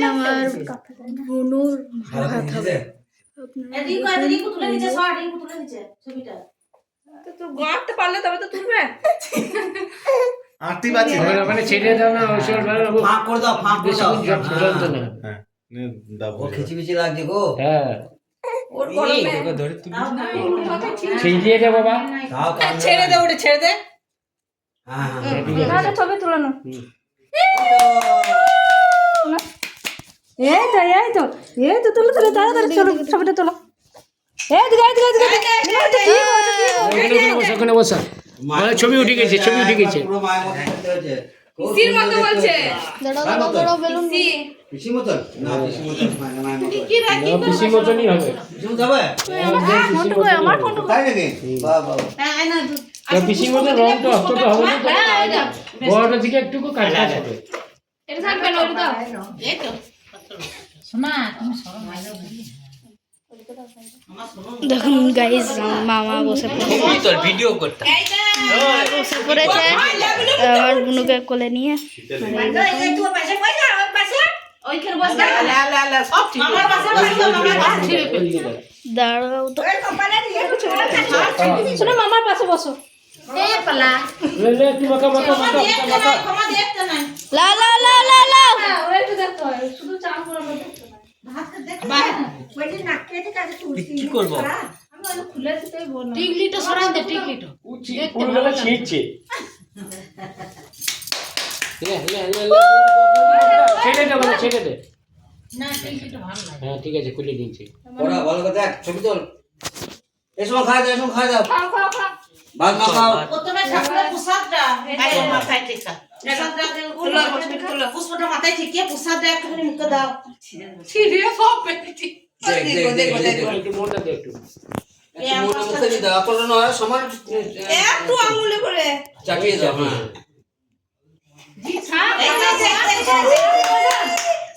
আমার বোনুর ভাত হবে। তো গাঁটতে পারলে তবে তো তুলবে। আরতি বাজে মানে ছেড়ে দাও না ওসব ফাঁক করে দাও, ফাঁক করে দাও। ঝুলন্ত না। হ্যাঁ দাও ও খিচিমিচি লাগছে গো। হ্যাঁ ওর গরমে ধরে তুমি ছিড়িয়ে দে বাবা। তাও কান্না। ছেড়ে দে, ওটা ছেড়ে দে। হ্যাঁ হ্যাঁ তাহলে ছবি তুলানো। এই তো তুলো তাড়াতাড়ি চলো ছবিটা তোলো। ওখানে বসা মানে ছবি উঠে গেছে, ছবি উঠে গেছে। পুরো মায়ের মতো করতে হয়েছে। পিসির মতো বলছে। পিসির মতন? না, পিসির মতন হয় না, মায়ের মতো। পিসির মতনই হবে। পিসির মতো হবে? তাই নাকি? বাহ, বাহ, বাহ। পিসির মতো রং তো অতটা হবে না, বড়টা থেকে একটু কাটা যাবে। এটা থাকবে না, ওটা দাও। এই তো দেখুন গাইস, মামা বসে পড়েছে, ভিডিও করতে বসে পড়েছে আমার বোনুকে কোলে নিয়ে। দাঁড়াও তো, শোনো মামার পাশে বসো। লা লা লা লা লা কি করবো টিকলিটা সরান দে, টিকলিটা পুরোটা ছিঁড়ছে। ছেড়ে দে বলে, ছেড়ে দে। না, টিকলিটা ভালো লাগে। হ্যাঁ ঠিক আছে, খুলে দিয়েছি। ওরা ভালো করে দেখ, ছবি তোল। এসো খাই দাও, এসো খাই দাও। খাও খাও খাও। ভাত খাও। প্রথমে ঠাকুরের প্রসাদটা এই মাথায় টিকা। প্রসাদটা তুলো, পুষ্পটা মাথায় ঠেকিয়ে প্রসাদটা একটুখানি মুখে দাও। ছিড়িয়ে সব পেটেছি। দেখো। একটু মোটা দে একটু। একটু মুখে দিয়ে দাও, অতটা নয়, সমান একটু আঙুলে করে। চাপিয়ে দাও। হ্যাঁ। এই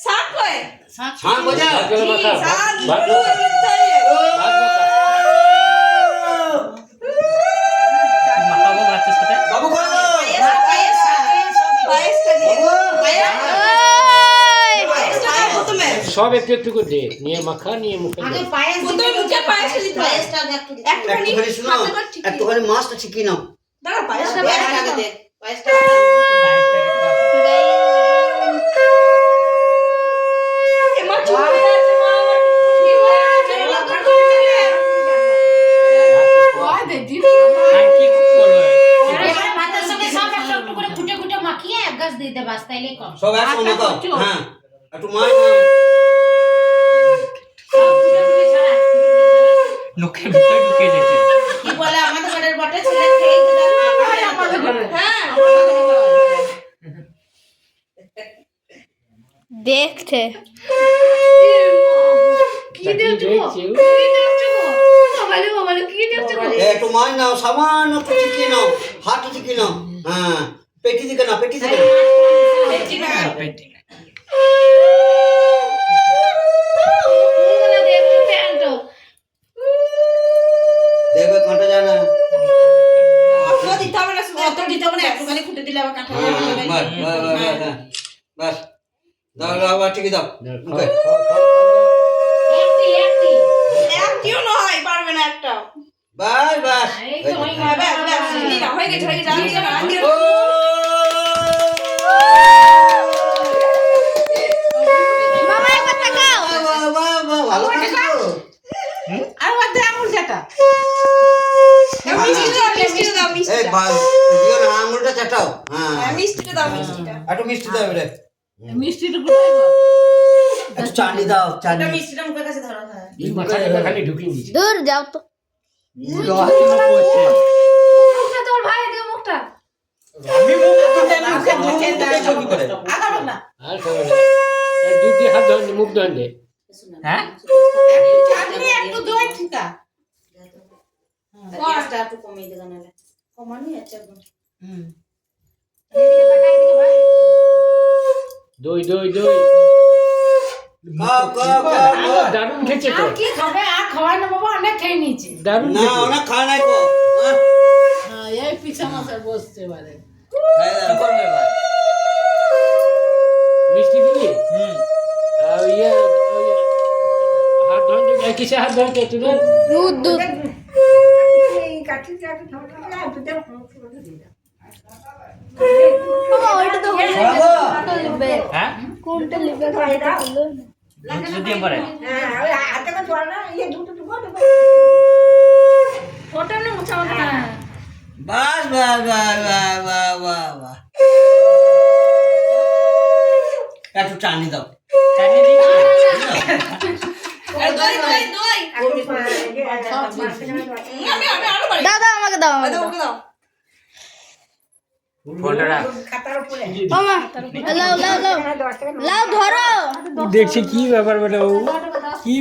সাপ কই? ছান বোঝা? ভাত মাখাবো ভাতের সাথে। বাবু কই গো? সব একটু একটু করে দে, নিয়ে মাখা, নিয়ে মুখে দে। প্রথমে মুখে পায়েস দিতে হয়। একটুখানি একটুখানি শুনো, হাতে করে ঠিকিয়ে একটুখানি মাছটা ঠিকিয়ে নাও। দাঁড়া, পায়েসটা আগে দে। পায়েসটা এমা চুপ করে আছে, মা আমার ঠিক হয়ে আছে। ওই বেটি আর কি করবো ভাতের সঙ্গে সব একটু একটু করে ফুটে ফুটে মাখিয়ে এক গাছ দিয়ে দে, বাস তাইলে কম। সব একসঙ্গে মাখাও। হ্যাঁ, একটু মাছ সব ফুটে ফুটে ছাড়া। লোকের ভিতরে ঢুকে যেতে। কি বলে আমাদের ঘরের বটে ছেলে খেয়ে তো আমাদের ঘরে। হ্যাঁ, দেখতে কি দেখছো? কি দেখছো? বাবালে কি দেখছো? একটু মাছ নাও, সামান্য একটু ঠিকিয়ে নাও, হাতটা ঠিকিয়ে নাও। হ্যাঁ, পেটি দিকে না, পেটি দিকে। পেটি না। পেটি না। ওগুলো দেখতে প্যান্ট। দেখবে কাঁটা যায় না। অত দিতে হবে না, অত দিতে হবে না, একটুখানি ফুটে দিলে আবার কাঁঠা হ্যাঁ, যাবে। বাস, বাস, বাস, বাস, হ্যাঁ। বাস, দাও, দাও, আবার ঠিকই দাও। ওকে। একটিও নয়, পারবে না একটাও। বাস, বাস। এই তো হয়ে গেছে, হয়ে গেছে, হয়ে গেছে, আর দিও না, আর দিও ও! না। মামা একবার তাকাও। বাহ, বাহ, বাহ, ভালো কাজ তো। আর ওতে আঙুল চাটা। মিষ্টি দাও, মিষ্টি দাও, মিষ্টি এই দাও। বাস, দিও না, আঙুলটা চাটাও। হ্যাঁ, হ্যাঁ, মিষ্টিটা দাও, মিষ্টিটা। একটু মিষ্টি দাও এবারে। মিষ্টিটা কোথায় গো? একটু চাটনি দাও, চাটনি। ওটা মিষ্টিটা মুখের কাছে ধরো। হ্যাঁ। এই মাখাটা খালি ঢুকিয়ে দিয়েছি। দূর যাও তো। মুখটা তোর ভাই এদিকে মুখটা। আমি মুখ তুলে মুখে মুখে দাও। কি করে? আগাবো না। আর খাবে না। এই দুধ দিয়ে হাত ধরে মুখ ধরে দে। হ্যাঁ চাটনি একটু দই ঠিকা। গ্যাসটা একটু কমিয়ে দে গানালে। কমানি আছে একদম। দই দই দই। খাও, খাও, খাও, খাও। দারুণ খেয়েছে তো, আর কি খাবে? আর খাওয়াই না বাবা, অনেক খেয়ে নিয়েছে। দারুণ না, খেয়েছে। অনেক খায় নাই তো। হ্যাঁ, হ্যাঁ, এই পিছা মাছের বসতে পারে। খাই দাও। মিষ্টি দিলি? কিসে হাত ধরেছে একটু ধর। দুধ দুধ বাবা, ওইটা তো হয়ে গেছে। বাবা। কোনটা লিখবে? হ্যাঁ কোনটা লিখবে কোনটা খুললো? দুধ দিয়ে পরে ওটা না মুছা মাথা না। বাস বাস বাস বাস বাস বাস বাস। একটু টানি দাও। চাটনি দিই দই দই দই দাও দাও আমাকে দাও আমাকে দাও। ফোনটা রাখ মামা লাও লাও লাও লাও ধরো। দেখছি কি ব্যাপার বেটা ও কি